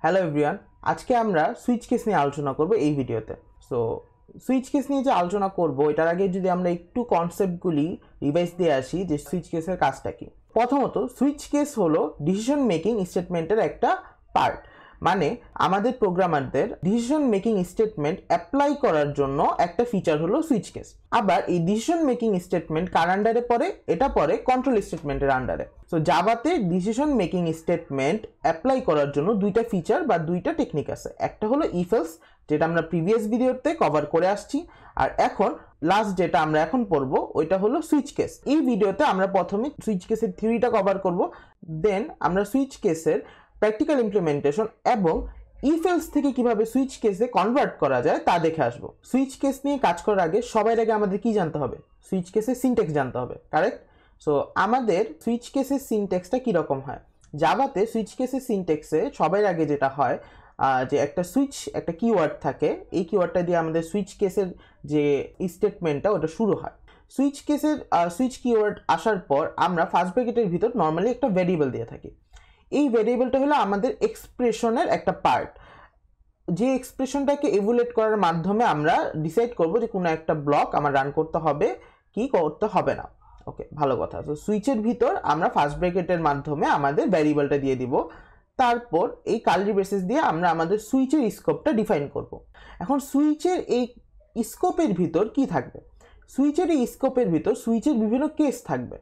Hello everyone, আজকে আমরা switch case নিয়ে আলোচনা করব এই ভিডিওতে। সো সুইচ কেস নিয়ে যে আলোচনা করব এটার আগে যদি আমরা একটু কনসেপ্টগুলি রিভাইজ দিয়ে আসি যে সুইচ কেসের কাজটা কি। প্রথমত সুইচ কেস হলো ডিসিশন মেকিং স্টেটমেন্টের একটা পার্ট, মানে আমাদের প্রোগ্রামারদের ডিসিশন মেকিং স্টেটমেন্ট অ্যাপ্লাই করার জন্য একটা ফিচার হলো সুইচ কেস। আবার এই ডিসিশন মেকিং স্টেটমেন্ট কার আন্ডারে পড়ে? এটা পড়ে কন্ট্রোল স্টেটমেন্টের আন্ডারে। সো জাভাতে ডিসিশন মেকিং স্টেটমেন্ট অ্যাপ্লাই করার জন্য দুইটা ফিচার বা দুইটা টেকনিক আছে। একটা হলো ইফ এলস, যেটা আমরা প্রিভিয়াস ভিডিওতে কভার করে আসছি, আর এখন লাস্ট যেটা আমরা এখন পড়বো ওইটা হলো সুইচ কেস। এই ভিডিওতে আমরা প্রথমে সুইচ কেসের থিওরিটা কভার করব, দেন আমরা সুইচ কেসের প্র্যাকটিক্যাল ইমপ্লিমেন্টেশন এবং ইফ এলস থেকে কিভাবে সুইচ কেসে কনভার্ট করা যায় তা দেখে আসবো। সুইচ কেস নিয়ে কাজ করার আগে সবার আগে আমাদের কি জানতে হবে? সুইচ কেসের সিনট্যাক্স জানতে হবে, কারেক্ট? সো আমাদের সুইচ কেসের সিনট্যাক্সটা কীরকম হয়? জাভাতে সুইচ কেসের সিনট্যাক্সে সবার আগে যেটা হয় যে একটা সুইচ, একটা কিওয়ার্ড থাকে, এই কিওয়ার্ডটা দিয়ে আমাদের সুইচ কেসের যে স্টেটমেন্টটা ওটা শুরু হয়। সুইচ কেসের সুইচ কিওয়ার্ড আসার পর আমরা ফার্স্ট ব্র্যাকেটের ভিতর নর্মালি একটা ভ্যারিয়েবল দিয়ে থাকি। এই ভ্যারিয়েবলটা হলো আমাদের এক্সপ্রেশনের একটা পার্ট, যে এক্সপ্রেশনটাকে ইভ্যালুয়েট করার মাধ্যমে আমরা ডিসাইড করব যে কোনো একটা ব্লক আমার রান করতে হবে কি করতে হবে না। ওকে, ভালো কথা। তো সুইচের ভিতর আমরা ফার্স্ট ব্র্যাকেটের মাধ্যমে আমাদের ভ্যারিয়েবলটা দিয়ে দিব, তারপর এই কার্লি ব্রেসেস দিয়ে আমরা আমাদের সুইচের স্কোপটা ডিফাইন করব। এখন সুইচের এই স্কোপের ভিতর কি থাকবে? সুইচের এই স্কোপের ভিতর সুইচের বিভিন্ন কেস থাকবে।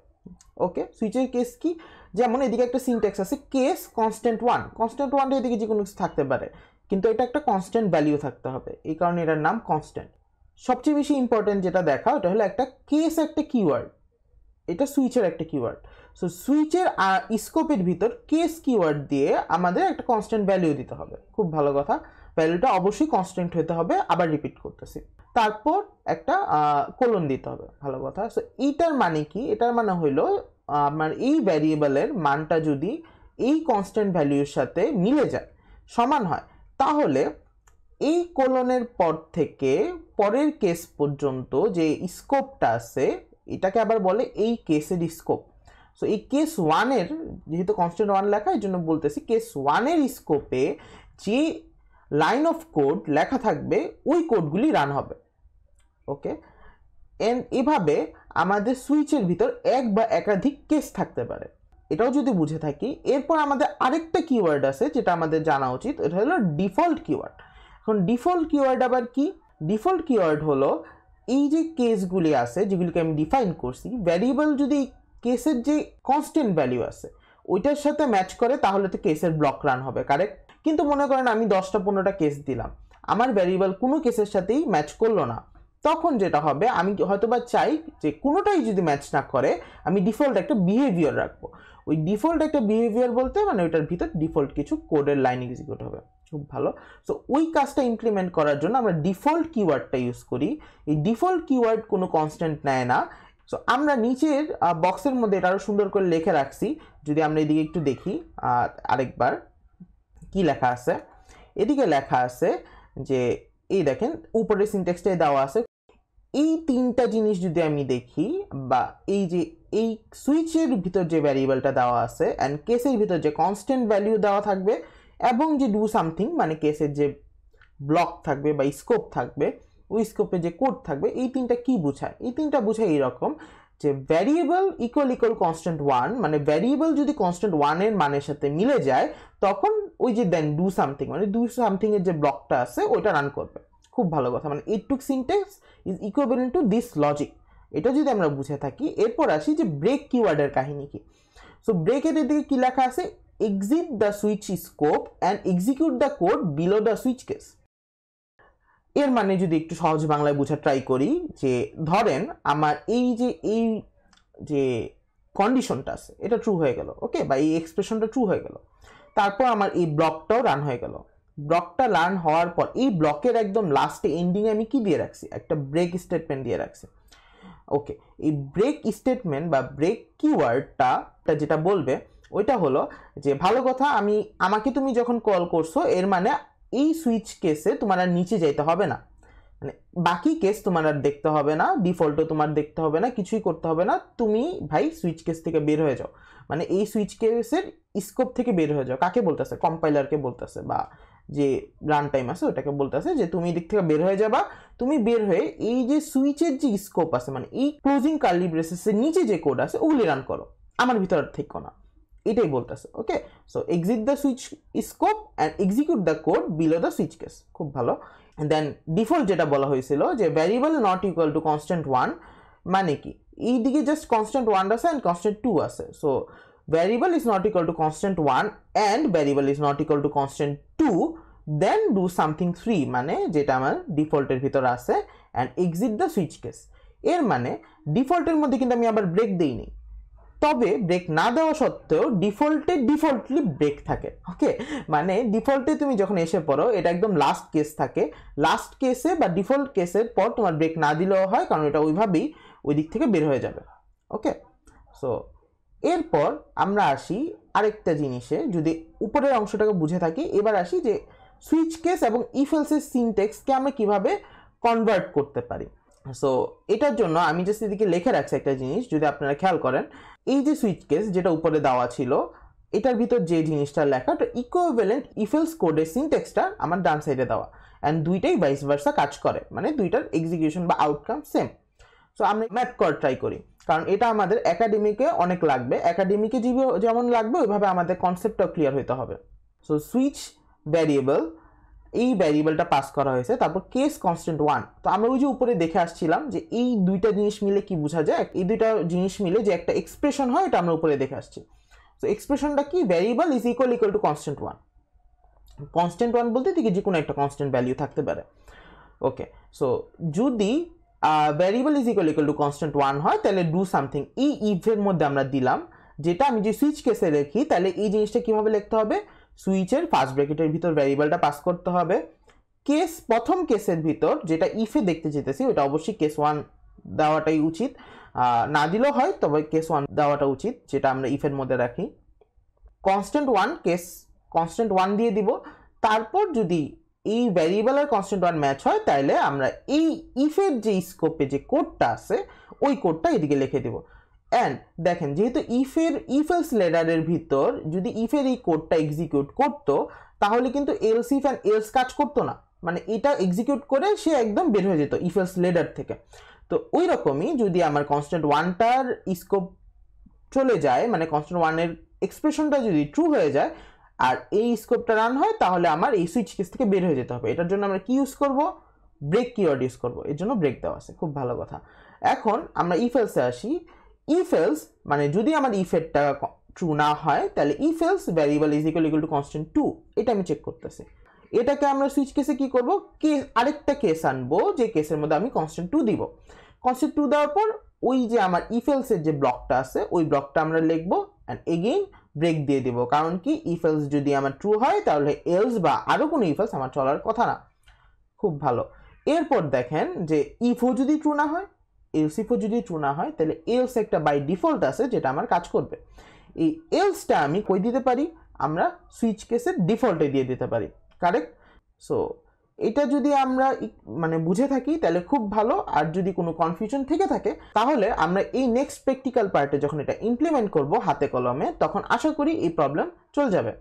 ওকে, সুইচের কেস কি? যেমন এদিকে একটা সিনট্যাক্স আছে কেস কনস্ট্যান্ট ওয়ান। কনস্ট্যান্ট ওয়ানটা এদিকে যে কোনো কিছু থাকতে পারে, কিন্তু এটা একটা কনস্ট্যান্ট ভ্যালিউ থাকতে হবে, এই কারণে এটার নাম কনস্ট্যান্ট। সবচেয়ে বেশি ইম্পর্টেন্ট যেটা দেখা ওটা হলো একটা কেস, একটা কিওয়ার্ড, এটা সুইচের একটা কিওয়ার্ড। সো সুইচের স্কোপের ভিতর কেস কিওয়ার্ড দিয়ে আমাদের একটা কনস্ট্যান্ট ভ্যালিউ দিতে হবে। খুব ভালো কথা, ভ্যালুটা অবশ্যই কনস্ট্যান্ট হতে হবে। আবার রিপিট করতেছি, তারপর একটা কোলন দিতে হবে। ভালো কথা। সো এইটার মানে কি? এটার মানে হইলো আমার এই ভ্যারিয়েবলের মানটা যদি এই কনস্ট্যান্ট ভ্যালুর সাথে মিলে যায়, সমান হয়, তাহলে এই কোলনের পর থেকে পরের কেস পর্যন্ত যে স্কোপটা আছে এটাকে আবার বলে এই কেসের স্কোপ। সো এই কেস ওয়ানের, যেহেতু কনস্ট্যান্ট ওয়ান লেখা এই জন্য বলতেছি, কেস ওয়ানের স্কোপে যে লাইন অফ কোড লেখা থাকবে ওই কোডগুলি রান হবে। ওকে, এভাবে আমাদের সুইচের ভিতর এক বা একাধিক কেস থাকতে পারে, এটাও যদি বুঝে থাকি। এরপর আমাদের আরেকটা কিওয়ার্ড আছে যেটা আমাদের জানা উচিত, এটা হলো ডিফল্ট কিওয়ার্ড। এখন ডিফল্ট কিওয়ার্ড আবার কি? ডিফল্ট কিওয়ার্ড হলো এই যে কেসগুলি আছে যেগুলিকে আমি ডিফাইন করছি, ভ্যারিয়েবল যদি কেসের যে কনস্ট্যান্ট ভ্যালু আছে ওইটার সাথে ম্যাচ করে তাহলে তো কেসের ব্লক রান হবে, কারেক্ট? কিন্তু মনে করেন আমি 10টা-15টা কেস দিলাম, আমার ভ্যারিয়েবল কোনো কেসের সাথেই ম্যাচ করলো না, তখন যেটা হবে আমি হয়তোবা চাই যে কোনোটাই যদি ম্যাচ না করে আমি ডিফল্ট একটা বিহেভিয়ার রাখবো। ওই ডিফল্ট একটা বিহেভিয়ার বলতে মানে ওইটার ভিতর ডিফল্ট কিছু কোডের লাইন এক্সিকিউট হবে। খুব ভালো। সো ওই কাজটা ইমপ্লিমেন্ট করার জন্য আমরা ডিফল্ট কিওয়ার্ডটা ইউজ করি। এই ডিফল্ট কিওয়ার্ড কোনো কনস্ট্যান্ট নেয় না। সো আমরা নিচের বক্সের মধ্যে এটা আরও সুন্দর করে লিখে রাখছি, যদি আমরা এদিকে একটু দেখি আরেকবার কি লেখা আছে। এদিকে লেখা আছে যে এই দেখেন উপরের সিনট্যাক্সটাই দেওয়া আছে। এই তিনটা জিনিস যদি আমি দেখি, বা এই যে এই সুইচের ভিতর যে ভ্যারিয়েবলটা দেওয়া আছে অ্যান্ড কেসের ভিতর যে কনস্ট্যান্ট ভ্যালু দেওয়া থাকবে এবং যে ডু সামথিং মানে কেসের যে ব্লক থাকবে বা স্কোপ থাকবে, ওই স্কোপে যে কোড থাকবে, এই তিনটা কি বোঝায়? এই তিনটা বোঝায় এইরকম যে ভ্যারিয়েবল ইকুয়াল কনস্ট্যান্ট ওয়ান, মানে ভ্যারিয়েবল যদি কনস্ট্যান্ট ওয়ানের মানের সাথে মিলে যায় তখন ওই যে দেন ডু সামথিং মানে ডু সামথিং এর যে ব্লকটা আছে ওইটা রান করবে। খুব ভালো কথা, মানে এইটুক syntax is equivalent to this logic. এটা যদি আমরা বুঝে থাকি, এরপর আসি যে ব্রেক কিওয়ার্ডের কাহিনী কি। সো ব্রেকের দিকে কি লেখা আছে? Exit the switch scope and execute the code below the switch case. এর মানে যদি একটু সহজ বাংলায় বোঝা ট্রাই করি, যে ধরেন আমার এই যে কন্ডিশনটা আছে এটা ট্রু হয়ে গেল, ওকে, বা এই এক্সপ্রেশনটা ট্রু হয়ে গেল, তারপর আমার এই ব্লকটাও রান হয়ে গেল। ব্লকটা রান হওয়ার পর এই ব্লকের একদম লাস্টে এন্ডিংয়ে আমি কি দিয়ে রাখছি? একটা ব্রেক স্টেটমেন্ট দিয়ে রাখছি। ওকে, এই ব্রেক স্টেটমেন্ট বা ব্রেক কিওয়ার্ডটা যেটা বলবে ওইটা হলো যে ভালো কথা, আমাকে তুমি যখন কল করছো এর মানে এই সুইচ কেসে তোমার আর নিচে যাইতে হবে না, মানে বাকি কেস তোমার আর দেখতে হবে না, ডিফল্টও তোমার দেখতে হবে না, কিছুই করতে হবে না, তুমি ভাই সুইচ কেস থেকে বের হয়ে যাও। মানে এই সুইচ কেসের স্কোপ থেকে বের হয়ে যাও কাকে বলতেছে, কম্পাইলারকে বলতেছে বা যে রান টাইম আছে ওটাকে বলতেছে যে তুমি এদিক থেকে বের হয়ে যাবা, তুমি বের হয়ে এই যে সুইচের যে স্কোপ আছে মানে এই ক্লোজিং কার্লি ব্রেসেসের নিচে যে কোড আছে ওগুলি রান করো, আমার ভিতর থেকে না, এটাই বলতেছে। Okay, so exit the switch scope and execute the code below the switch case, খুব ভালো। দেন ডিফল্ট যেটা বলা হয়েছিল যে variable not equal to constant 1, মানে কি এইদিকে জাস্ট কনস্ট্যান্ট 1 আছে অ্যান্ড কনস্ট্যান্ট 2 আছে। So variable is not equal to constant 1 and variable is not equal to constant 2, then do something 3 মানে যেটা আমার ডিফল্টের ভিতরে আছে and exit the switch case. এর মানে ডিফল্টের মধ্যে কিন্তু আমি আবার ব্রেক দেইনি, তবে ব্রেক না দেওয়া সত্ত্বেও ডিফল্টলি ব্রেক থাকে। ওকে, মানে ডিফল্টে তুমি যখন এসে পড়ো এটা একদম লাস্ট কেস থাকে, লাস্ট কেসে বা ডিফল্ট কেসের পর তোমার ব্রেক না দিলেও হয়, কারণ এটা ওইভাবেই ওই দিক থেকে বের হয়ে যাবে। ওকে, সো এরপর আমরা আসি আরেকটা জিনিসে, যদি উপরের অংশটাকে বুঝে থাকি, এবার আসি যে সুইচ কেস এবং ইফ এলসের সিনট্যাক্সকে আমরা কিভাবে কনভার্ট করতে পারি। সো এটার জন্য আমি জাস্ট এদিকে লিখে রাখছি একটা জিনিস, যদি আপনারা খেয়াল করেন এই যে সুইচ কেস যেটা উপরে দেওয়া ছিল এটার ভিতর যে জিনিসটা লেখা তো ইকুইভ্যালেন্ট ইফ এলস কোডের সিনট্যাক্সটা আমার ডান সাইডে দেওয়া, অ্যান্ড দুইটাই ভাইস ভার্সা কাজ করে, মানে দুইটার এক্সিকিউশন বা আউটকাম সেম। সো আমরা ম্যাপ করা ট্রাই করি, কারণ এটা আমাদের একাডেমিকে অনেক লাগবে, একাডেমিকে যেমন লাগবে ওইভাবে আমাদের কনসেপ্টটাও ক্লিয়ার হতে হবে। সো সুইচ ভ্যারিয়েবল, এই ভ্যারিয়েবলটা পাস করা হয়েছে, তারপর কেস কনস্ট্যান্ট 1। তো আমরা ওই যে উপরে দেখে আসছিলাম যে এই দুইটা জিনিস মিলে কি বোঝা যায়, এই দুইটা জিনিস মিলে যে একটা এক্সপ্রেশন হয় এটা আমরা উপরে দেখে আসছি। তো এক্সপ্রেশনটা কি, variable is equal to constant 1। Constant 1 বলতে থেকে যে কোনো একটা কনস্ট্যান্ট ভ্যালু থাকতে পারে। ওকে, সো যদি variable is equal to constant 1 হয় তাহলে ডু সামথিং, এই ইফের মধ্যে আমরা দিলাম, যেটা আমি যে সুইচ কেসে লিখি তাহলে এই জিনিসটা কিভাবে লিখতে হবে, সুইচের ফার্স্ট ব্র্যাকেটের ভিতর ভ্যারিয়েবলটা পাস করতে হবে, কেস প্রথম কেসের ভিতর যেটা ইফে দেখতে যেতেছি ওটা অবশ্যই কেস 1 দেওয়াটাই উচিত, না দিলেও হয় তবে কেস 1 দেওয়াটা উচিত, যেটা আমরা ইফের মধ্যে রাখি। কনস্ট্যান্ট 1 কেস কনস্ট্যান্ট 1 দিয়ে দিব, তারপর যদি এই ভ্যারিয়েবল আর কনস্ট্যান্ট 1 ম্যাচ হয় তাহলে আমরা এই ইফের যে স্কোপে যে কোডটা আছে ওই কোডটা এদিকে লিখে দেব। অ্যান্ড দেখেন যেহেতু ইফ এলস লেডারের ভিতর যদি ইফের এই কোডটা এক্সিকিউট করতো তাহলে কিন্তু এলস ইফ অ্যান্ড এলস কাজ করতো না, মানে এটা এক্সিকিউট করে সে একদম বের হয়ে যেত ইফ এলস লেডার থেকে। তো ওই রকমই যদি আমার কনস্ট্যান্ট 1টার স্কোপ চলে যায়, মানে কনস্ট্যান্ট 1 এর এক্সপ্রেশনটা যদি ট্রু হয়ে যায় আর এই স্কোপটা রান হয় তাহলে আমার এই সুইচ কেস থেকে বের হয়ে যেতে হবে। এটার জন্য আমরা কি ইউজ করব, ব্রেক কিওয়ার্ড ইউজ করব, এর জন্য ব্রেক দেওয়া আছে, খুব ভালো কথা। এখন আমরা ইফ এলসে আসি, ইফ এলস মানে যদি আমার ইফেরটা ট্রু না হয় তাহলে if else variable is equal to constant 2, এটা আমি চেক করতেছি। এটাকে আমরা সুইচ কেসে কি করব, আরেকটা কেস আনবো যে কেসের মধ্যে আমি কনস্ট্যান্ট 2 দিব। কনস্ট্যান্ট 2 দেওয়ার পর ওই যে আমার ইফ এলসের যে ব্লকটা আছে ওই ব্লকটা আমরা লিখবো অ্যান্ড এগেইন ব্রেক দিয়ে দিব, কারণ কি ইফ এলস যদি আমার ট্রু হয় তাহলে এলস বা আরো কোনো ইফ এলস আমার চলার কথা না। খুব ভালো। এরপর দেখেন যে ইফও যদি ট্রু না হয়, এলস ইফও যদি ট্রু না হয় তাহলে এলস একটা বাই ডিফল্ট আছে যেটা আমার কাজ করবে। এই এলসটা আমি কই দিতে পারি, আমরা সুইচ কেসের ডিফল্টে দিয়ে দিতে পারি, কারেক্ট। সো এটা যদি আমরা মানে বুঝে থাকি তাহলে খুব ভালো, আর যদি কোনো কনফিউশন থেকে থাকে তাহলে আমরা এই নেক্সট প্র্যাকটিক্যাল পার্টে যখন এটা ইমপ্লিমেন্ট করব হাতে কলমে তখন আশা করি এই প্রবলেম চলে যাবে।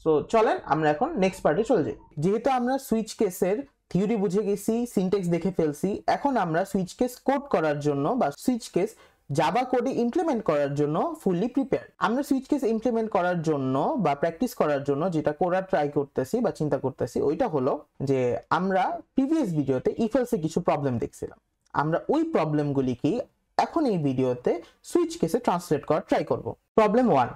সো চলেন আমরা এখন নেক্সট পার্টে চলে যাই। যেহেতু আমরা সুইচ কেসের থিওরি বুঝে গেছি, সিনট্যাক্স দেখে ফেলছি, এখন আমরা সুইচ কেস কোড করার জন্য বা সুইচ কেস জাভা কোডে ইমপ্লিমেন্ট করার জন্য ফুললি প্রিপেয়ার। আমরা সুইচ কেস ইমপ্লিমেন্ট করার জন্য বা প্র্যাকটিস করার জন্য যেটা করার ট্রাই করতেছি বা চিন্তা করতেছি ওইটা হলো যে আমরা প্রিভিয়াস ভিডিওতে ইফ এলসে কিছু প্রবলেম দেখছিলাম, আমরা ওই প্রবলেমগুলিকে এখন এই ভিডিওতে সুইচ কেসে ট্রান্সলেট করার ট্রাই করব। প্রবলেম 1,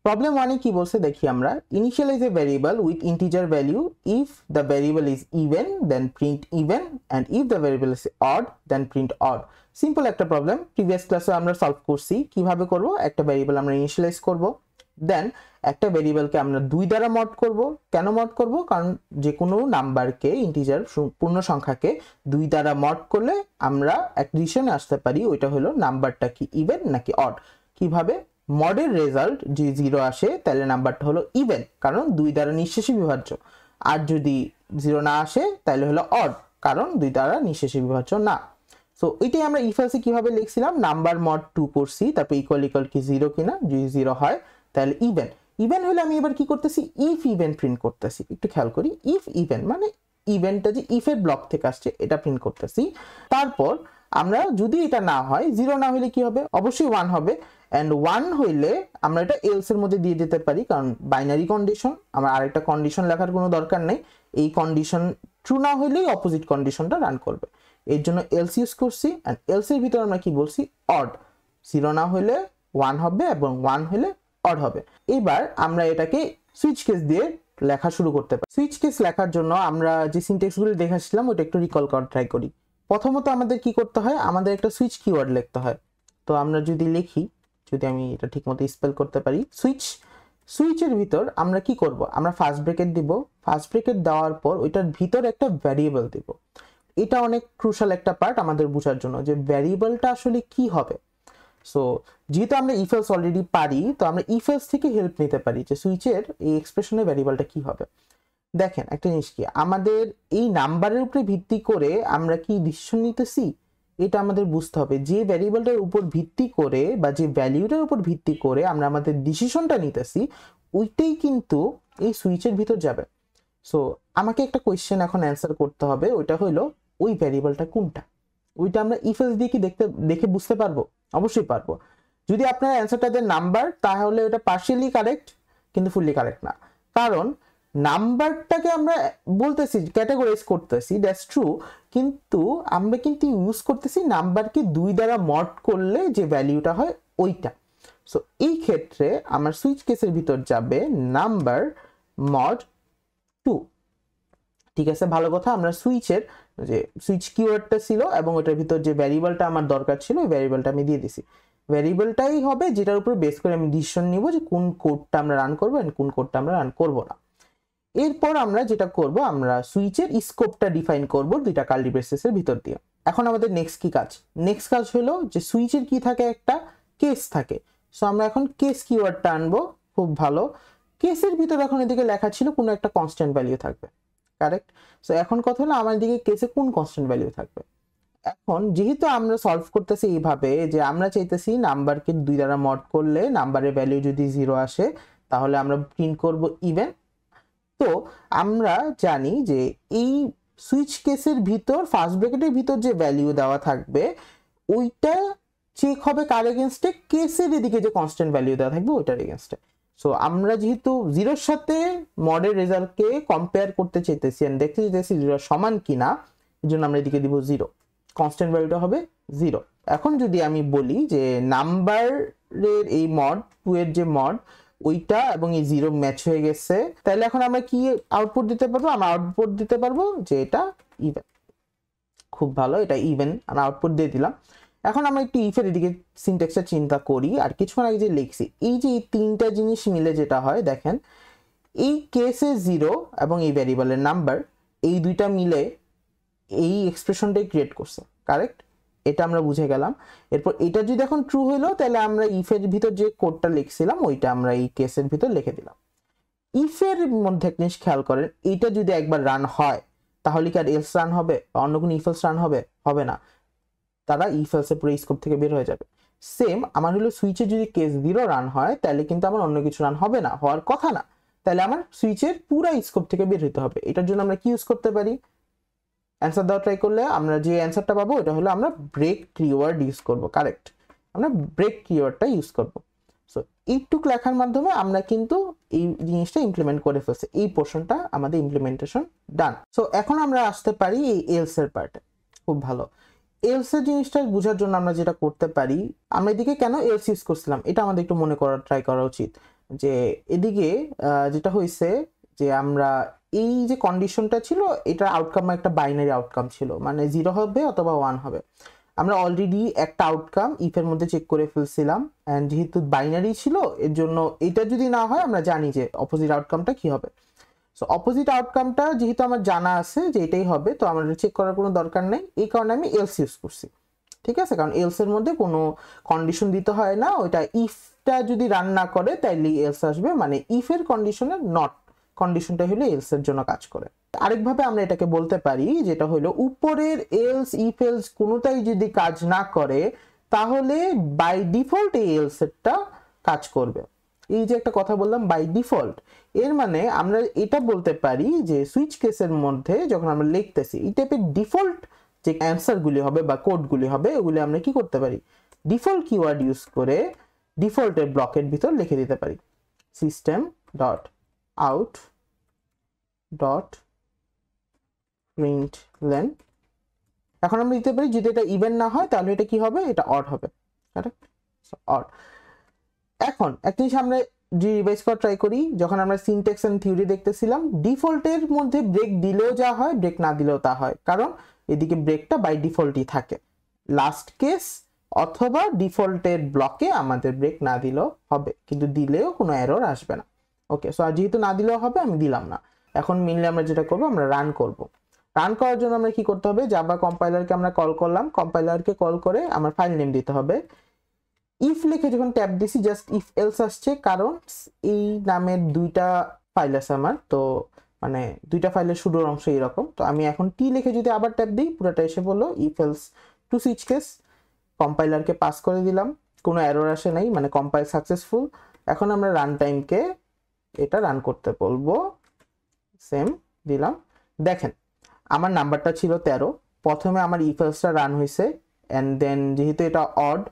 প্রবলেম 1 এ কি বলছে দেখি আমরা, initialise a variable with integer value, if the variable is even then print even and if the variable is odd then print odd. Simple একটা প্রবলেম, প্রিভিয়াস ক্লাসে আমরা সলভ করছি। কিভাবে করব, একটা ভ্যারিয়েবল আমরা ইনিশিয়ালাইজ করব, দেন একটা ভ্যারিয়েবলকে আমরা 2 দ্বারা মড করব। কেন মড করব, কারণ যে কোনো নাম্বারকে ইন্টিজার পূর্ণ সংখ্যাকে 2 দ্বারা মড করলে আমরা এক ডিসিশনে আসতে পারি ওইটা হলো নাম্বারটা কি ইভেন নাকি অড। কিভাবে, মডের রেজাল্ট যে 0 আসে তাহলে নাম্বারটা হলো ইভেন, কারণ 2 দ্বারা নিঃশেষে বিভাজ্য, আর যদি 0 না আসে তাহলে হলো অড, কারণ 2 দ্বারা নিঃশেষে বিভাজ্য না। সো এটাই আমরা ইফ এলসে কিভাবে লিখছিলাম, নাম্বার মড 2 করছি, তারপর ইকুয়াল কি 0 কিনা, যদি 0 হয় তাহলে ইভেন ইভেন হলে আমি এবার কি করতেছি ইফ ইভেন প্রিন্ট করতেছি, একটু খেয়াল করি, ইফ ইভেন মানে ইভেন্টটা যে ইফের ব্লক থেকে আসছে এটা প্রিন্ট করতেছি। তারপর আমরা যদি এটা না হয়, 0 না হলে কি হবে, অবশ্যই 1 হবে, অ্যান্ড 1 হইলে আমরা এটা এলস এর মধ্যে দিয়ে দিতে পারি, কারণ বাইনারি কন্ডিশন, আমার আরেকটা কন্ডিশন লেখার কোনো দরকার নেই, এই কন্ডিশন ট্রু না হইলেই অপোজিট কন্ডিশনটা রান করবে, এর জন্য এলস ইউজ করছি। অ্যান্ড এলস এর ভিতরে আমরা কি বলছি, অড, 0 না হলে 1 হবে এবং 1 হলে অড হবে। এবার আমরা এটাকে সুইচ কেস দিয়ে লেখা শুরু করতে পারি। সুইচ কেস লেখার জন্য আমরা যে সিনট্যাক্সগুলো দেখাচ্ছিলাম ওটা একটু রিকল করার ট্রাই করি। প্রথমত আমাদের কি করতে হয়, আমাদের একটা সুইচ কিওয়ার্ড লিখতে হয়। তো আমরা যদি লিখি, যদি আমি এটা ঠিকমতো স্পেল করতে পারি, সুইচের ভিতর আমরা কি করব, আমরা ফার্স্ট ব্রেকেট দিব, ফার্স্ট ব্রেকেট দেওয়ার পর ওইটার ভিতর একটা ভ্যারিয়েবল দিব। এটা অনেক ক্রুশাল একটা পার্ট আমাদের বোঝার জন্য যে ভ্যারিয়েবলটা আসলে কি হবে। সো যেহেতু আমরা ইফেলস অলরেডি পারি, তো আমরা ইফেলস থেকে হেল্প নিতে পারি যে সুইচের এই এক্সপ্রেশনের ভ্যারিয়েবলটা কি হবে। দেখেন একটা জিনিস কি, আমাদের এই নাম্বারের উপরে ভিত্তি করে আমরা কি ডিসিশন নিতেছি এটা আমাদের বুঝতে হবে। যে ভ্যারিয়েবলটার উপর ভিত্তি করে বা যে ভ্যালুটার উপর ভিত্তি করে আমরা আমাদের ডিসিশনটা নিতেছি, ওইটাই কিন্তু এই সুইচের ভিতর যাবে। সো আমাকে একটা কোয়েশ্চেন এখন অ্যান্সার করতে হবে, ওইটা হলো ওই ভ্যারিয়েবলটা কোনটা। ওইটা আমরা ইফেলস দিয়ে কি দেখে বুঝতে পারবো? অবশ্যই পারবো। যদি আপনার অ্যান্সারটা দেন নাম্বার, তাহলে ওটা পার্শিয়ালি কারেক্ট কিন্তু ফুললি কারেক্ট না, কারণ নাম্বারটাকে আমরা বলতেছি ক্যাটাগরাইজ করতেছি, দ্যাটস ট্রু, কিন্তু আমরা কিন্তু ইউজ করতেছি নাম্বারকে 2 দ্বারা মড করলে যে ভ্যালিউটা হয় ওইটা। সো এই ক্ষেত্রে আমার সুইচ কেসের ভিতর যাবে নাম্বার মড 2। ঠিক আছে, ভালো কথা, আমরা সুইচের যে সুইচ কিওয়ার্ডটা ছিল এবং ওটার ভিতর যে ভ্যারিয়েবলটা আমার দরকার ছিল ওই ভ্যারিয়েবলটা আমি দিয়ে দিছি। ভ্যারিয়েবলটাই হবে যেটার উপর বেস করে আমি ডিসিশন নিব যে কোন কোডটা আমরা রান করবো আর কোন কোডটা আমরা রান করব না। এরপর আমরা যেটা করব, আমরা সুইচের স্কোপটা ডিফাইন করব 2টা কার্লি ব্রেসেসের ভিতর দিয়ে। এখন আমাদের নেক্সট কি কাজ, নেক্সট কাজ হলো যে সুইচের কি থাকে, একটা কেস থাকে। সো আমরা এখন কেস কিওয়ার্ডটা আনবো। খুব ভালো, কেসের ভিতর এখন এদিকে লেখা ছিল কোনো একটা কনস্ট্যান্ট ভ্যালু থাকবে, কারেক্ট। সো এখন কথা হলো আমার দিকে কেসে কোন কনস্ট্যান্ট ভ্যালু থাকবে। এখন যেহেতু আমরা সলভ করতেছি এইভাবে যে আমরা চাইতেছি নাম্বারকে 2 দ্বারা মড করলে নাম্বারের ভ্যালু যদি 0 আসে তাহলে আমরা প্রিন্ট করব ইভেন। তো আমরা জানি যে এই সুইচ কেসের ভিতর ফার্স্ট ব্র্যাকেটের ভিতর যে ভ্যালু দেওয়া থাকবে ওইটা চেক হবে কার এগেইনস্টে, কেসের এদিকে যে কনস্ট্যান্ট ভ্যালু দেওয়া থাকবে ওইটার এগেইনস্টে। সো আমরা যেহেতু 0-র সাথে মডের রেজাল্টকে কম্পেয়ার করতে চাইতেছি এন্ড দেখতে চাইতেছি 0 সমান কিনা, এর জন্য আমরা এদিকে দিব 0, কনস্ট্যান্ট ভ্যালুটা হবে 0। এখন যদি আমি বলি যে নাম্বারের এই মড 2 এর যে মড ওইটা এবং এই 0 ম্যাচ হয়ে গেছে, তাহলে এখন আমরা কি আউটপুট দিতে পারবো, আমরা আউটপুট দিতে পারবো যে এটা ইভেন। খুব ভালো, এটা ইভেন আমরা আউটপুট দিয়ে দিলাম। এখন আমরা একটু ইফের এদিকে সিনট্যাক্সটা চিন্তা করি, আর কিছুক্ষণ আগে যে লিখছি এই যে এই 3টা জিনিস মিলে যেটা হয়, দেখেন এই কেসে 0 এবং এই ভ্যারিয়েবলের নাম্বার এই 2টা মিলে এই এক্সপ্রেশনটাই ক্রিয়েট করছে, কারেক্ট। এটা আমরা বুঝে গেলাম। এরপর এটা যদি এখন ট্রু হলো তাহলে আমরা ইফের ভিতর যে কোডটা লিখছিলাম ওইটা আমরা এই কেসের ভিতর লিখে দিলাম। ইফের মধ্যে একটা জিনিস খেয়াল করেন, এইটা যদি একবার রান হয় তাহলে কি আর এলস রান হবে বা অন্য কোনো ইফেলস রান হবে? হবে না, তারা ইফেলসের পুরো স্কোপ থেকে বের হয়ে যাবে। সেম আমার হলো সুইচে যদি কেস 0 রান হয় তাহলে কিন্তু আমার অন্য কিছু রান হবে না, হওয়ার কথা না, তাহলে আমার সুইচের পুরো স্কোপ থেকে বের হতে হবে। এটার জন্য আমরা কি ইউজ করতে পারি, অ্যান্সার দেওয়া ট্রাই করলে আমরা যে অ্যান্সারটা পাবো ওটা হলো আমরা ব্রেক কিওয়ার্ড ইউজ করব, কারেক্ট। আমরা ব্রেক কিওয়ার্ডটা ইউজ করব। সো এইটুক লেখার মাধ্যমে আমরা কিন্তু এই জিনিসটা ইমপ্লিমেন্ট করে ফেলছি, এই পোর্শনটা আমাদের ইমপ্লিমেন্টেশন ডান। সো এখন আমরা আসতে পারি এই এলস এর পার্টে। খুব ভালো, এলস এর জিনিসটা বোঝার জন্য আমরা যেটা করতে পারি, আমরা এদিকে কেন এলস ইউজ করছিলাম এটা আমাদের একটু মনে করার ট্রাই করা উচিত। যে এদিকে যেটা হয়েছে যে আমরা এই যে কন্ডিশনটা ছিল এটা আউটকাম একটা বাইনারি আউটকাম ছিল, মানে 0 হবে অথবা 1 হবে। আমরা অলরেডি একটা আউটকাম ইফের মধ্যে চেক করে ফেলছিলাম, এন্ড যেহেতু বাইনারি ছিল এর জন্য এটা যদি না হয় আমরা জানি যে অপোজিট আউটকামটা কি হবে। সো অপোজিট আউটকামটা যেহেতু আমার জানা আছে যে এটাই হবে, তো আমাদের চেক করার কোনো দরকার নেই, এই কারণে আমি এলস ইউজ করছি। ঠিক আছে, কারণ এলস এর মধ্যে কোনো কন্ডিশন দিতে হয় না, ওইটা ইফটা যদি রান না করে তাইলে এলস আসবে, মানে ইফের কন্ডিশনের নট কন্ডিশনটা হলো এলস এর জন্য কাজ করে। আরেকভাবে আমরা এটাকে বলতে পারি যেটা হলো উপরের এলস ইফ এলস কোনোটাই যদি কাজ না করে তাহলে বাই ডিফল্ট এই এলস এরটা কাজ করবে। এই যে একটা কথা বললাম বাই ডিফল্ট, এর মানে আমরা এটা বলতে পারি যে সুইচ কেসের মধ্যে যখন আমরা লিখতেছি এই টাইপের ডিফল্ট যে অ্যান্সারগুলি হবে বা কোডগুলি হবে ওগুলি আমরা কি করতে পারি, ডিফল্ট কিওয়ার্ড ইউজ করে ডিফল্টের ব্লকের ভিতর লিখে দিতে পারি সিস্টেম ডট আউট ডট প্রিন্টলেন। এখন আমরা দিতে পারি যদি এটা ইভেন না হয় তাহলে এটা কি হবে, এটা অড হবে, কারেক্ট, অড। এখন একটা জিনিস আমরা যে রিভাইজ করা ট্রাই করি, যখন আমরা সিনট্যাক্স এন্ড থিওরি দেখতেছিলাম ডিফল্টের মধ্যে ব্রেক দিলেও যা হয় ব্রেক না দিলেও তা হয়, কারণ এদিকে ব্রেকটা বাই ডিফল্টই থাকে। লাস্ট কেস অথবা ডিফল্টের ব্লকে আমাদের ব্রেক না দিলেও হবে, কিন্তু দিলেও কোনো এরর আসবে না। ওকে, সো যেহেতু না দিলেও হবে আমি দিলাম না। এখন মেইনলি আমরা যেটা করবো আমরা রান করব। রান করার জন্য আমরা কি করতে হবে, জাভা কম্পাইলারকে আমরা কল করলাম, কম্পাইলারকে কল করে আমার ফাইল নেম দিতে হবে। ইফ লিখে যখন ট্যাব দিছি জাস্ট ইফ এলস আসছে, কারণ এই নামের দুইটা ফাইল আছে আমার, তো মানে দুইটা ফাইলের শুরুর অংশ এইরকম। তো আমি এখন টি লিখে যদি আবার ট্যাব দিই পুরোটা এসে বললো if else to switch case. কম্পাইলারকে পাস করে দিলাম, কোনো এরর আসে নাই, মানে কম্পাইল সাকসেসফুল। এখন আমরা রান টাইমকে এটা রান করতে বলবো, সেম দিলাম। দেখেন আমার নাম্বারটা ছিল 13, প্রথমে আমার ইফ এলসটা রান হয়েছে অ্যান্ড দেন যেহেতু এটা অড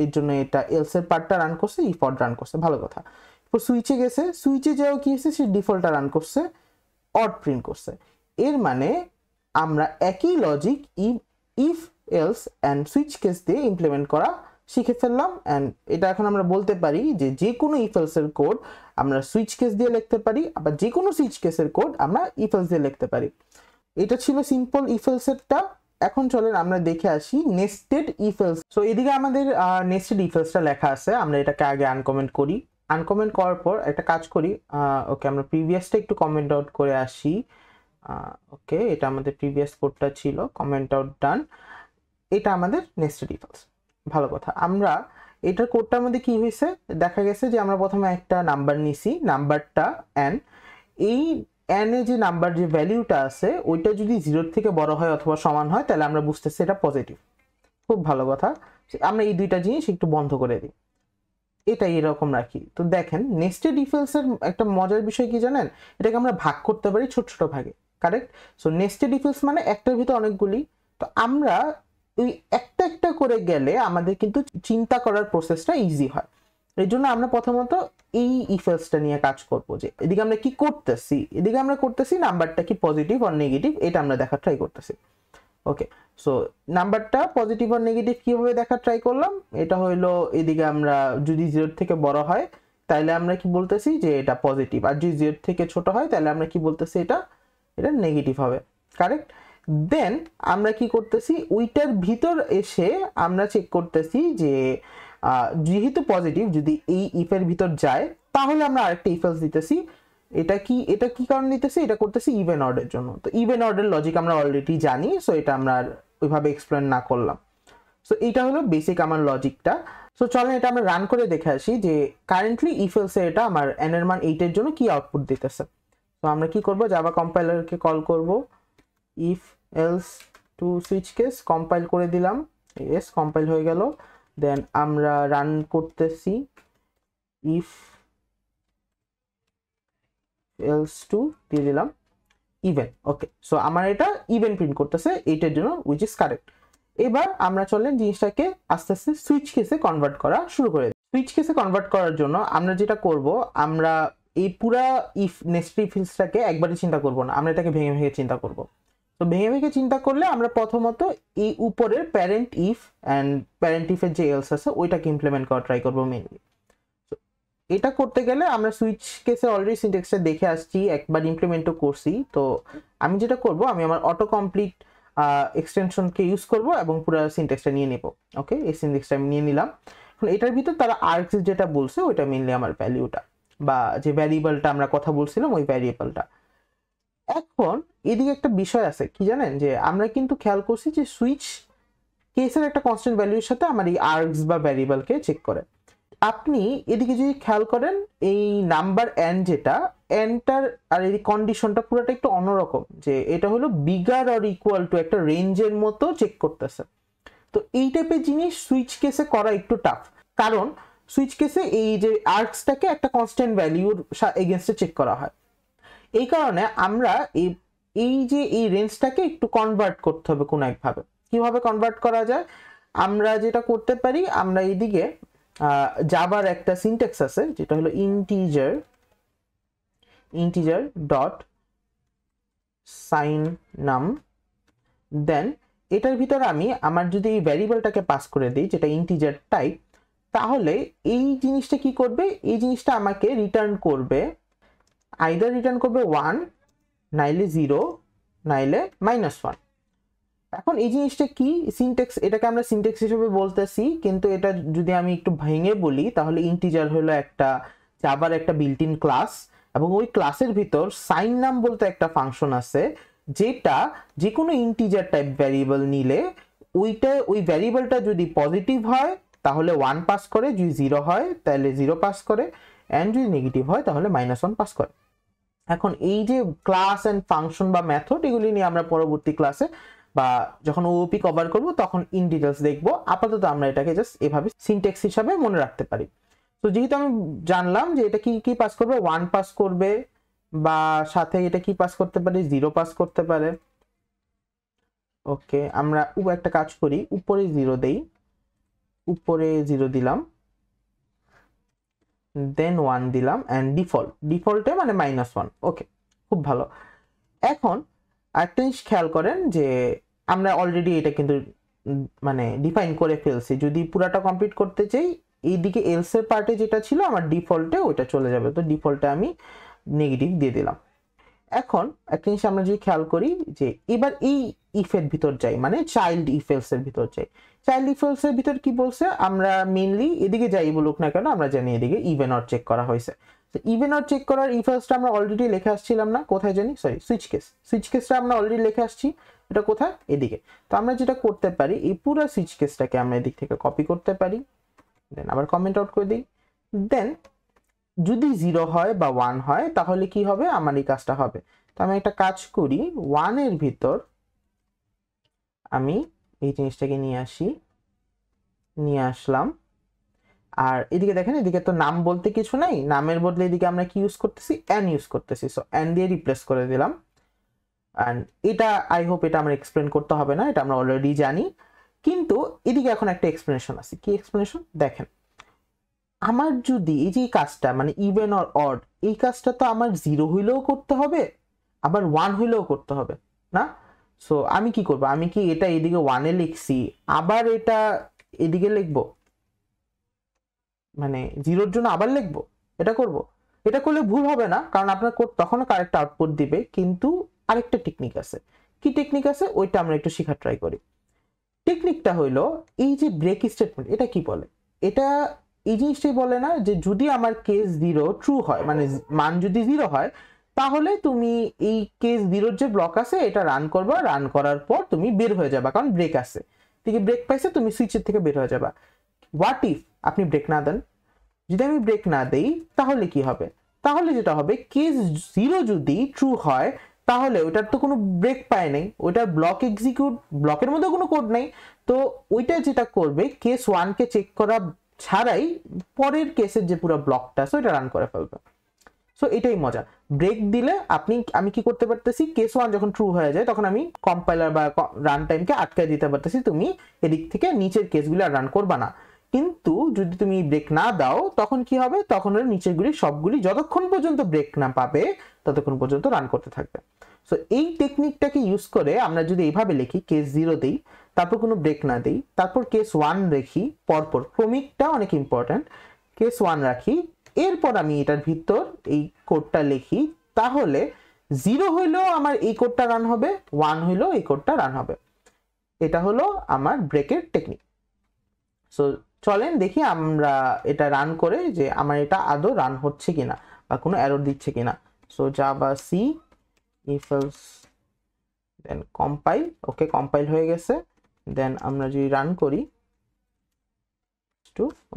এর জন্য এটা এলসের পার্টটা রান করছে, ইফ অড রান করছে, ভালো কথা। সুইচে গেছে, সুইচে যাও কি হয়েছে, সে ডিফল্টটা রান করছে, অড প্রিন্ট করছে। এর মানে আমরা একই logic if else and switch case দিয়ে ইমপ্লিমেন্ট করা শিখে ফেললাম। অ্যান্ড এটা এখন আমরা বলতে পারি যে কোনো ইফ এলসের কোড আমরা সুইচ কেস দিয়ে লিখতে পারি, আবার যে কোনো সুইচ কেসের কোড আমরা ইফ এলস দিয়ে লিখতে পারি। এটা ছিল সিম্পল ইফ এলসেরটা। এখন চলেন আমরা দেখে আসি নেস্টেড ইফ এলস। সো এদিকে আমাদের নেস্টেড ইফ এলসটা লেখা আছে, আমরা এটাকে আগে আনকমেন্ট করি। আনকমেন্ট করার পর একটা কাজ করি, ওকে আমরা প্রিভিয়াসটা একটু কমেন্ট আউট করে আসি। ওকে, এটা আমাদের প্রিভিয়াস কোডটা ছিল, কমেন্ট আউট ডান। এটা আমাদের নেস্টেড ইফ এলস, ভালো কথা। আমরা এটার কোডটার মধ্যে কি হয়েছে দেখা গেছে যে আমরা প্রথমে একটা নাম্বার নিছি, নাম্বারটা এন, এই এন এ যে নাম্বার যে ভ্যালুটা আছে ওইটা যদি 0 থেকে বড় হয় অথবা সমান হয় তাহলে আমরা বুঝতেছি এটা পজিটিভ। খুব ভালো কথা, আমরা এই দুইটা জিনিস একটু বন্ধ করে দিই, এটা এরকম রাখি। তো দেখেন নেস্টেড ইফ এলস এর একটা মজার বিষয় কি জানেন, এটাকে আমরা ভাগ করতে পারি ছোট ছোট ভাগে, correct. So nested if else মানে একটার ভিতর অনেকগুলি, তো আমরা ওই একটা একটা করে গেলে আমাদের কিন্তু চিন্তা করার প্রসেসটা ইজি হয়। এই জন্য আমরা প্রথমত এই ইফ এলসটা নিয়ে কাজ করব, যে এদিকে আমরা কি করতেছি, এদিকে আমরা করতেছি নাম্বারটা কি পজিটিভ অর নেগেটিভ এটা আমরা দেখার ট্রাই করতেছি। ওকে, সো নাম্বারটা পজিটিভ আর নেগেটিভ কিভাবে দেখার ট্রাই করলাম, এটা হইলো এদিকে আমরা যদি 0 থেকে বড় হয় তাহলে আমরা কি বলতেছি যে এটা পজিটিভ, আর যদি 0 থেকে ছোট হয় তাহলে আমরা কি বলতেছি এটা নেগেটিভ হবে, কারেক্ট। দেন আমরা কি করতেছি ওইটার ভিতর এসে আমরা চেক করতেছি যে যেহেতু পজিটিভ যদি এই ইফের ভিতর যায় তাহলে আমরা আরেকটা ইফ এলস দিতেছি। এটা কি কারণ দিতেছি, এটা করতেছি ইভেন অর্ডের জন্য। তো ইভেন অর্ডের লজিক আমরা অলরেডি জানি, সো এটা আমরা ওইভাবে এক্সপ্লেন না করলাম। সো এইটা হলো বেসিক আমার লজিকটা। সো চলেন এটা আমরা রান করে দেখে আসি যে কারেন্টলি ইফ এলসে এটা আমার n এর মান 8 এর জন্য কি আউটপুট দিতেছে। তো আমরা কি করব, জাভা কম্পাইলারকে কল করব, if else to switch case, compile করে দিলাম, ইয়েস কম্পাইল হয়ে গেল। দেন আমরা রান করতেছি ইফ এলস টু দিয়ে দিলাম ইভেন। ওকে, সো আমার এটা ইভেন প্রিন্ট করতেছে এইটার জন্য, উইচ ইজ কারেক্ট। এবার আমরা চলেন জিনিসটাকে আস্তে আস্তে সুইচ কেসে কনভার্ট করা শুরু করে দিই। সুইচ কেসে কনভার্ট করার জন্য আমরা যেটা করব, আমরা এই পুরা ইফ নেস্টেড ইফ এলসটাকে একবারে চিন্তা করব না, আমরা এটাকে ভেঙে ভেঙে চিন্তা করব। তো ভেঙে ভেঙে চিন্তা করলে আমরা প্রথমত এই উপরের প্যারেন্ট ইফ অ্যান্ড প্যারেন্ট ইফের যে এলস আছে ওইটাকে ইমপ্লিমেন্ট করা ট্রাই করবো মেইনলি। এটা করতে গেলে আমরা সুইচ কেসে অলরেডি সিনট্যাক্সটা দেখে আসছি, একবার ইমপ্লিমেন্টও করছি। তো আমি যেটা করব, আমি আমার অটো কমপ্লিট এক্সটেনশনকে ইউজ করব এবং পুরো সিনট্যাক্সটা নিয়ে নেব। ওকে, এই সিনট্যাক্সটা আমি নিয়ে নিলাম। এখন এটার ভিতর তারা আর্কস যেটা বলছে ওইটা মেইনলি আমার ভ্যালুটা বা যে ভ্যারিয়েবলটা আমরা কথা বলছিলাম ওই ভ্যারিয়েবলটা। এখন এদিকে একটা বিষয় আছে কি জানেন, যে আমরা কিন্তু খেয়াল করছি যে সুইচ কেসের একটা কনস্ট্যান্ট ভ্যালুর সাথে আমার এই আর্কস বা ভ্যারিয়েবলকে চেক করে। আপনি এদিকে যদি খেয়াল করেন এই নাম্বার এন যেটা এনটার আর এই কন্ডিশনটা পুরোটা একটু অন্যরকম, যে এটা হলো বিগার অর ইকুয়াল টু একটা রেঞ্জের মতো চেক করতেছে। তো এই টাইপের জিনিস সুইচ কেসে করা একটু টাফ, কারণ সুইচ কেসে এই যে আর্কসটাকে একটা কনস্ট্যান্ট ভ্যালুর এগেনস্টে চেক করা হয়। এই কারণে আমরা এই যে এই রেঞ্জটাকে একটু কনভার্ট করতে হবে কোনো একভাবে। কিভাবে কনভার্ট করা যায়? আমরা যেটা করতে পারি, আমরা এইদিকে জাভার একটা সিনট্যাক্স আছে যেটা হলো ইন্টিজার ডট সাইন নাম, দেন এটার ভিতরে আমি আমার যদি এই ভ্যারিয়েবলটাকে পাস করে দিই যেটা ইন্টিজার টাইপ, তাহলে এই জিনিসটা কি করবে? এই জিনিসটা আমাকে রিটার্ন করবে, আইদার রিটার্ন করবে 1, নাইলে 0, নাইলে -1। এখন এই জিনিসটা কি সিনট্যাক্স, এটাকে আমরা সিনট্যাক্স হিসেবে বলতেছি, কিন্তু এটা যদি আমি একটু ভেঙে বলি তাহলে ইন্টিজার হলো একটা জাভার একটা বিল্ট ইন ক্লাস, এবং ওই ক্লাসের ভিতর সাইন নাম বলতে একটা ফাংশন আছে যেটা যে কোনো ইন্টিজার টাইপ ভ্যারিয়েবল নিলে ওই ভ্যারিয়েবলটা যদি পজিটিভ হয় তাহলে 1 পাস করে, যদি 0 হয় তাহলে 0 পাস করে, এন্ড যদি নেগেটিভ হয় তাহলে -1 পাস করে। এখন এই যে ক্লাস এন্ড ফাংশন বা মেথড, এগুলি নিয়ে আমরা পরবর্তী ক্লাসে বা যখন ওওপি কভার করব তখন ইন ডিটেলস দেখবো। আপাতত আমরা এটাকে জাস্ট এভাবে সিনট্যাক্স হিসাবে মনে রাখতে পারি। তো যেহেতু আমি জানলাম যে এটা কি পাস করবে, 1 পাস করবে, বা সাথে এটা কি পাস করতে পারে, 0 পাস করতে পারে। ওকে, আমরা একটা কাজ করি, উপরে 0 দেই, উপরে 0 দিলাম, দেন 1 দিলাম, এন্ড ডিফল্টে মানে -1। ওকে, খুব ভালো। এখন একটা জিনিস খেয়াল করেন যে আমরা অলরেডি এটা কিন্তু মানে ডিফাইন করে ফেলছি। যদি পুরাটা কমপ্লিট করতে চাই, এইদিকে এলস এর পার্টে যেটা ছিল আমার ডিফল্টে ওইটা চলে যাবে, তো ডিফল্টে আমি নেগেটিভ দিয়ে দিলাম। এখন একটা জিনিস আমরা যদি খেয়াল করি যে এবার এই ইফের ভিতর যাই, মানে চাইল্ড ইফ এলস এর ভিতর যাই। চাইল্ড ইফ এলস এর ভিতর কি বলছে, আমরা মেইনলি এদিকে যাই বলুক না কেন, আমরা জানি এদিকে ইভেন অর চেক করা হয়েছে। তো ইভেন অর চেক করার ইফ এলসটা আমরা অলরেডি লিখে আসছিলাম না, কোথায় জানি, সরি সুইচ কেসটা আমরা অলরেডি লিখে আসছি, এটা কোথায়, এদিকে। তো আমরা যেটা করতে পারি, এই পুরো সুইচ কেসটাকে আমরা এদিক থেকে কপি করতে পারি, দেন আবার কমেন্ট আউট করে দিই। দেন যদি 0 হয় বা 1 হয় তাহলে কি হবে, আমার এই কাজটা হবে। তো আমি একটা কাজ করি, 1 এর ভিতর আমি এই জিনিসটাকে নিয়ে আসলাম, আর এদিকে দেখেন এদিকে তো নাম বলতে কিছু নাই, নামের বদলে এদিকে আমরা কি ইউজ করতেছি, এন ইউজ করতেছি। সো এন দিয়ে রিপ্লেস করে দিলাম। এন্ড এটা আই হোপ এটা আমরা এক্সপ্লেন করতে হবে না, এটা আমরা অলরেডি জানি। কিন্তু এদিকে এখন একটা এক্সপ্লেনেশন আছে। কি এক্সপ্লেনেশন? দেখেন, আমার যদি এই যে কাজটা মানে ইভেন অর অড, এই কাজটা তো আমার 0 হইলেও করতে হবে, আবার 1 হইলেও করতে হবে না? সো আমি কি করব, আমি কি এটা এদিকে 1 এ লিখছি আবার এটা এদিকে লিখবো, মানে 0-র জন্য আবার লিখবো? এটা করব? এটা করলে ভুল হবে না, কারণ আপনার কোড তখনও কারেক্ট আউটপুট দিবে, কিন্তু আরেকটা টেকনিক আছে। কি টেকনিক আছে ওইটা আমরা একটু শেখার ট্রাই করি। টেকনিকটা হইলো এই যে ব্রেক স্টেটমেন্ট, এটা কি বলে, এটা এই জিনিসটাই বলে না যে যদি আমার কেস 0 ট্রু হয়, মানে মান যদি 0 হয়, তাহলে তুমি এই কেস 0-র যে ব্লক আছে এটা রান করবা, রান করার পর তুমি বের হয়ে যাবা, কারণ ব্রেক আছে, ঠিক ব্রেক পাইছে, তুমি সুইচের থেকে বের হয়ে যাবা। হোয়াট ইফ আপনি ব্রেক না দেন? যদি আমি ব্রেক না দেই তাহলে কি হবে? তাহলে যেটা হবে, কেস 0 যদি ট্রু হয় তাহলে ওইটার তো কোনো ব্রেক পায় নাই, ওইটার ব্লক এক্সিকিউট, ব্লকের মধ্যে কোনো কোড নাই, তো ওইটা যেটা করবে কেস 1 কে চেক করা ছাড়াই পরের কেসের যে পুরো ব্লকটা আছে ওইটা রান করে ফেলবে। সো এটাই মজা। ব্রেক দিলে আমি কি করতে পারতেছি, কেস 1 যখন ট্রু হয়ে যায় তখন আমি কম্পাইলার বা রান টাইমকে আটকায় দিতে পারতেছি, তুমি এদিক থেকে নিচের কেসগুলো আর রান করবা না। কিন্তু যদি তুমি ব্রেক না দাও তখন কি হবে, তখন নিচেরগুলি সবগুলি যতক্ষণ পর্যন্ত ব্রেক না পাবে ততক্ষণ পর্যন্ত রান করতে থাকবে। সো এই টেকনিকটাকে ইউজ করে আমরা যদি এইভাবে লিখি, কেস 0 দিই, তারপর কোনো ব্রেক না দিই, তারপর কেস 1 রাখি পরপর, ক্রমিকটা অনেক ইম্পর্টেন্ট, কেস 1 রাখি, এরপর আমি এটার ভিতর এই কোডটা লিখি, তাহলে 0 হইলেও আমার এই কোডটা রান হবে, 1 হইলেও এই কোডটা রান হবে। এটা হলো আমার ব্রেকের টেকনিক। সো চলেন দেখি আমরা এটা রান করে যে আমার এটা আদৌ রান হচ্ছে কিনা বা কোনো এরর দিচ্ছে কিনা। So Java C if else, then compile. Okay, compile হয়ে গেছে। দেন আমরা যদি রান করি,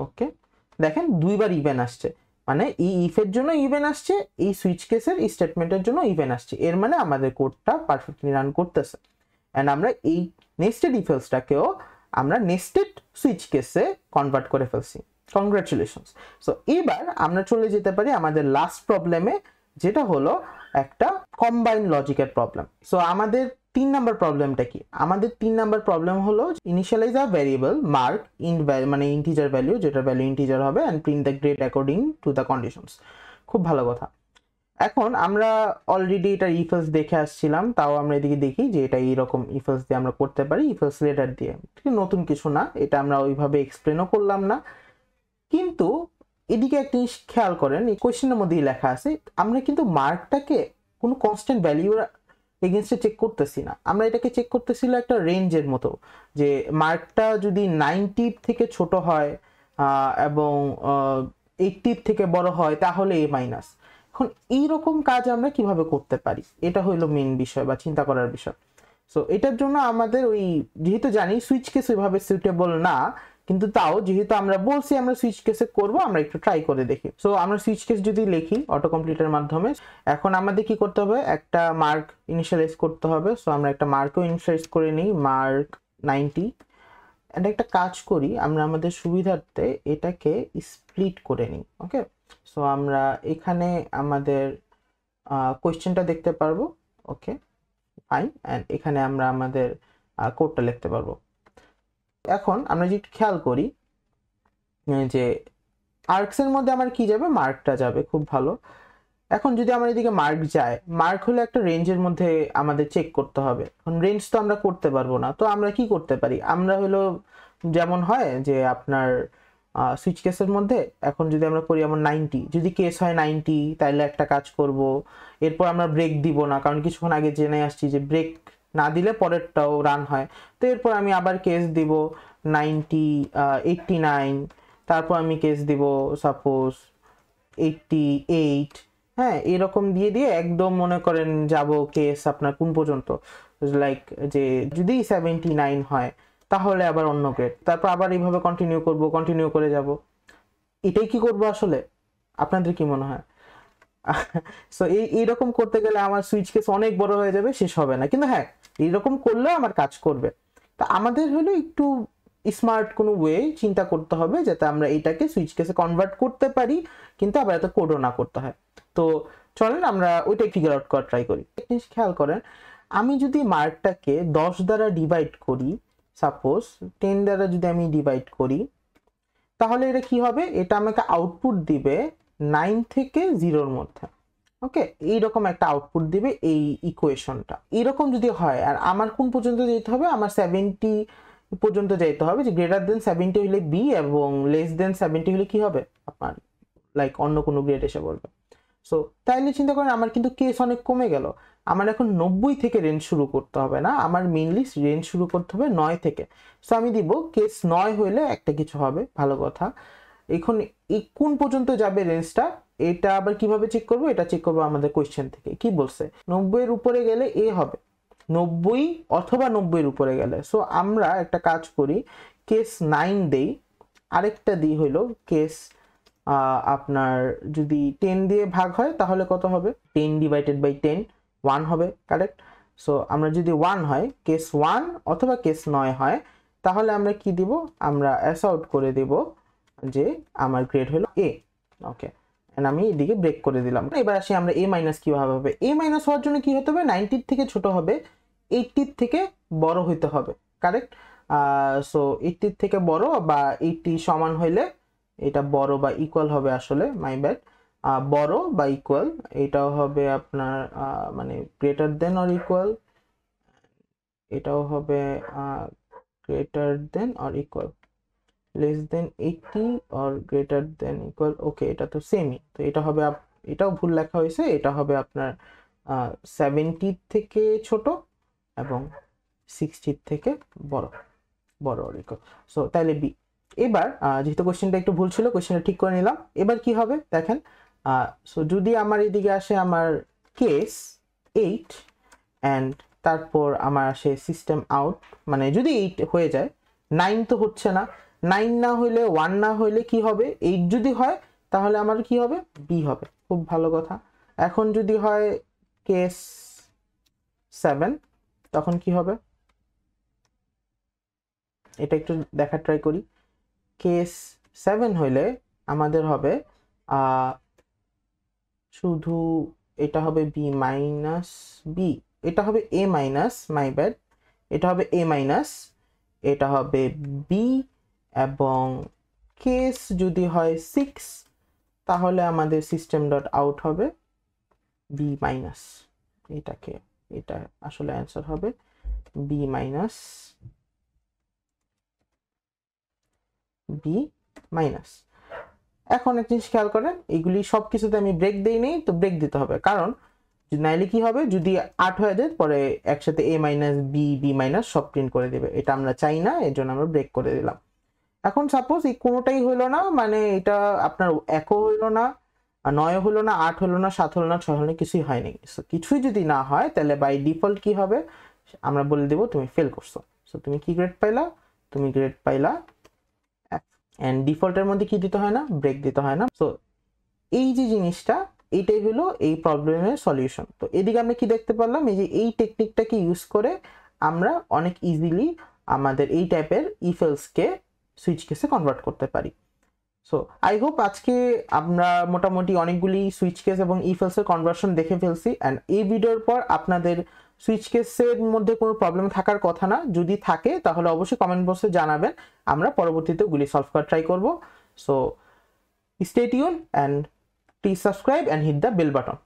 ওকে দেখেন 2বার ইভেন আসছে, মানে এই ইফের জন্য ইভেন আসছে, এই সুইচ কেসের স্টেটমেন্টের জন্য ইভেন আসছে, এর মানে আমাদের কোডটা পারফেক্টলি রান করতেছে। এন্ড আমরা এই নেস্টেড ইফ এলসটাকেও আমরা নেস্টেড সুইচ কেসে কনভার্ট করে ফেলছি। কংগ্রাচুলেশনস। সো এবার আমরা চলে যেতে পারি আমাদের লাস্ট প্রবলেমে, যেটা হলো একটা কম্বাইন লজিকের প্রবলেম। সো আমাদের 3 নাম্বার প্রবলেমটা কি? আমাদের 3 নাম্বার প্রবলেম হলো ইনিশিয়ালাইজ আ ভ্যারিয়েবল মার্ক ইন্ট মানে ইন্টিজার ভ্যালু, যেটা ভ্যালু ইন্টিজার হবে, and print the grade according to the conditions. খুব ভালো কথা। এখন আমরা অলরেডি এটা ইফেলস দেখে আসছিলাম, তাও আমরা এদিকে দেখি যে এটা এইরকম ইফেলস দিয়ে আমরা করতে পারি, ইফেলস লেটার দিয়ে। ঠিক নতুন কিছু না, এটা আমরা ওইভাবে এক্সপ্লেনও করলাম না। কিন্তু এদিকে একটা জিনিস খেয়াল করেন, এই কোয়েশ্চেনের মধ্যেই লেখা আছে আমরা কিন্তু মার্কটাকে কোনো কনস্ট্যান্ট ভ্যালুর এগেনস্টে চেক করতেছি না, আমরা এটাকে চেক করতেছিল একটা রেঞ্জের মতো, যে মার্কটা যদি 90 থেকে ছোট হয় এবং 80 থেকে বড় হয় তাহলে এ মাইনাস। এখন এইরকম কাজ আমরা কিভাবে করতে পারি, এটা হইলো মেইন বিষয় বা চিন্তা করার বিষয়। সো এটার জন্য আমাদের ওই, যেহেতু জানি সুইচ কেস ওইভাবে সুইটেবল না, কিন্তু তাও যেহেতু আমরা বলছি আমরা সুইচ কেসে করব, আমরা একটু ট্রাই করে দেখি। সো আমরা সুইচ কেস যদি লিখি অটো কমপ্লিটের মাধ্যমে, এখন আমাদের কি করতে হবে, একটা মার্ক ইনিশিয়ালাইজ করতে হবে। সো আমরা একটা মার্কও ইনিশিয়ালাইজ করে নিই, মার্ক 90। এটা একটা কাজ করি, আমরা আমাদের সুবিধার্থে এটাকে স্প্লিট করে নিই। ওকে, সো আমরা এখানে আমাদের কোয়েশ্চেনটা দেখতে পারবো। ওকে ফাইন, অ্যান্ড এখানে আমরা আমাদের কোডটা লিখতে পারবো। এখন আমরা যদি খেয়াল করি যে আর্কস এর মধ্যে আমার কি যাবে, মার্কটা যাবে, খুব ভালো। এখন যদি আমার এদিকে মার্ক যায়, মার্ক হলে একটা রেঞ্জের মধ্যে আমাদের চেক করতে হবে। এখন রেঞ্জ তো আমরা করতে পারবো না, তো আমরা কি করতে পারি, আমরা হলো যেমন হয় যে আপনার সুইচ কেসের মধ্যে এখন যদি আমরা করি এমন 90, যদি কেস হয় 90 তাহলে একটা কাজ করব, এরপর আমরা ব্রেক দিব না, কারণ কিছুক্ষণ আগে জেনে আসছি যে ব্রেক না দিলে পরেরটাও রান হয়। তো এরপর আমি আবার কেস দিব 90, 89, তারপর আমি কেস দিব সাপোজ 88। হ্যাঁ, এরকম দিয়ে দিয়ে একদম মনে করেন যাব কেস আপনার কোন পর্যন্ত, লাইক যে যদি 79 হয় তাহলে আবার অন্য গ্রেড, তারপর আবার এইভাবে কন্টিনিউ করে যাব। এটাই কি করব আসলে, আপনাদের কি মনে হয়? সো এইরকম করতে গেলে আমার সুইচ কেস অনেক বড় হয়ে যাবে, শেষ হবে না। কিন্তু হ্যাঁ, এইরকম করলেও আমার কাজ করবে। তা আমাদের হলো একটু স্মার্ট কোনো ওয়ে চিন্তা করতে হবে, যাতে আমরা এইটাকে সুইচ কেসে কনভার্ট করতে পারি, কিন্তু আবার এত কোডও না করতে হয়। তো চলেন আমরা ওইটাই ফিগার আউট করার ট্রাই করি। একটা জিনিস খেয়াল করেন, আমি যদি মার্কটাকে 10 দ্বারা ডিভাইড করি, সাপোজ 10 দ্বারা যদি আমি ডিভাইড করি, তাহলে এটা কি হবে, এটা আমাকে আউটপুট দিবে 9 থেকে 0-র মধ্যে। ওকে, এইরকম একটা আউটপুট দিবে এই ইকুয়েশনটা। এরকম যদি হয়, আর আমার কোন পর্যন্ত যেতে হবে, আমার 70 পর্যন্ত যেতে হবে, যে গ্রেটার দেন 70 হলে বি এবং লেস দেন 70 হলে কি হবে আপনার, লাইক অন্য কোনো গ্রেড এসে বলবে। সো তাইলে চিন্তা করেন আমার কিন্তু কেস অনেক কমে গেল। আমার এখন 90 থেকে রেঞ্জ শুরু করতে হবে না, আমার মেইনলি রেঞ্জ শুরু করতে হবে 9 থেকে। সো আমি দিব কেস 9 হইলে একটা কিছু হবে, ভালো কথা। এখন এই কোন পর্যন্ত যাবে রেঞ্জটা, এটা আবার কিভাবে চেক করবো, এটা চেক করবো আমাদের কোয়েশ্চেন থেকে। কি বলছে, 90-এর উপরে গেলে এ হবে, 90 অথবা 90-এর উপরে গেলে। সো আমরা একটা কাজ করি, কেস 9 দেই, আরেকটা দিই হইলো কেস আপনার যদি 10 দিয়ে ভাগ হয় তাহলে কত হবে, 10 ডিভাইডেড বাই 10, 1 হবে, কারেক্ট। সো আমরা যদি 1 হয়, কেস 1 অথবা কেস 9 হয়, তাহলে আমরা কি দিব, আমরা অ্যাস আউট করে দেব যে আমার গ্রেড হলো এ। ওকে, আমি এদিকে ব্রেক করে দিলাম। এবার আসি আমরা এ মাইনাস কিভাবে হবে। এ মাইনাস হওয়ার জন্য কি হতে হবে, 90 থেকে ছোট হবে, 80 থেকে বড় হইতে হবে, কারেক্ট। সো 80 থেকে বড় বা 80 সমান হইলে, এটা বড় বা ইকুয়াল হবে, আসলে মাই ব্যাড, বড় বা ইকুয়াল, এটাও হবে আপনার মানে গ্রেটার দেন অর ইকুয়াল, এটাও হবে greater than or equal, less than 80 or greater than equal. Okay, এটা তো সেমই, তো এটা হবে, এটাও ভুল লেখা হয়েছে, এটা হবে আপনার 70 থেকে ছোট এবং 60 থেকে বড়, বড় অর ইকুয়াল। সো তাহলে বি। এবার যেহেতু কোশ্চেনটা একটু ভুল ছিল, কোশ্চেনটা ঠিক করে নিলাম। এবার কি হবে দেখেন, সো যদি আমার এদিকে আসে আমার কেস 8 অ্যান্ড তারপর আমার আসে সিস্টেম আউট, মানে যদি 8 হয়ে যায়, 9 তো হচ্ছে না, 9 না হইলে 1 না হইলে কি হবে, 8 যদি হয় তাহলে আমার কি হবে, বি হবে, খুব ভালো কথা। এখন যদি হয় কেস 7, তখন কি হবে, এটা একটু দেখার ট্রাই করি। কেস 7 হইলে আমাদের হবে শুধু এটা হবে বি মাইনাস বি, এটা হবে এ মাইনাস, মাই ব্যাড, এটা হবে এ মাইনাস, এটা হবে বি, এবং কেস যদি হয় 6 তাহলে আমাদের সিস্টেম ডট আউট হবে বি মাইনাস। এটা আসলে অ্যান্সার হবে বি মাইনাস বি মাইনাস। এখন একটা জিনিস খেয়াল করেন, এইগুলি সব কিছুতে আমি ব্রেক দেই নেই, তো ব্রেক দিতে হবে, কারণ নাইলে কি হবে, যদি 8 হয়ে যায় পরে একসাথে এ মাইনাস বি বি মাইনাস সব প্রিন্ট করে দেবে, এটা আমরা চাই না, এর জন্য আমরা ব্রেক করে দিলাম। এখন সাপোজ এই কোনোটাই হলো না, মানে এটা আপনার 1 হলো না, 9 হলো না, 8 হলো না, 7 হলো না, 6 হলো না, কিছুই হয়নি। সো কিছুই যদি না হয় তাহলে বাই ডিফল্ট কি হবে, আমরা বলে দেবো তুমি ফেল করছো। সো তুমি কি গ্রেড পাইলা, তুমি গ্রেড পাইলা F, এন্ড ডিফল্টের মধ্যে কি দিতে হয় না, ব্রেক দিতে হয় না। সো এই যে জিনিসটা, এইটাই হলো এই প্রবলেমের সলিউশন। তো এদিকে আমরা কি দেখতে পারলাম, এই যে এই টেকনিকটাকে ইউজ করে আমরা অনেক ইজিলি আমাদের এই টাইপের ইফ এলসকে সুইচ কেসে কনভার্ট করতে পারি। সো আই হোপ আজকে আমরা মোটামুটি অনেকগুলি সুইচ কেস এবং ইফ এলসের কনভার্সন দেখে ফেলছি, অ্যান্ড এই ভিডিওর পর আপনাদের সুইচ কেসের মধ্যে কোনো প্রবলেম থাকার কথা না, যদি থাকে তাহলে অবশ্যই কমেন্ট বক্সে জানাবেন, আমরা পরবর্তীতে ওগুলি সলভ করার ট্রাই করব। So stay tuned and please subscribe and hit the bell button.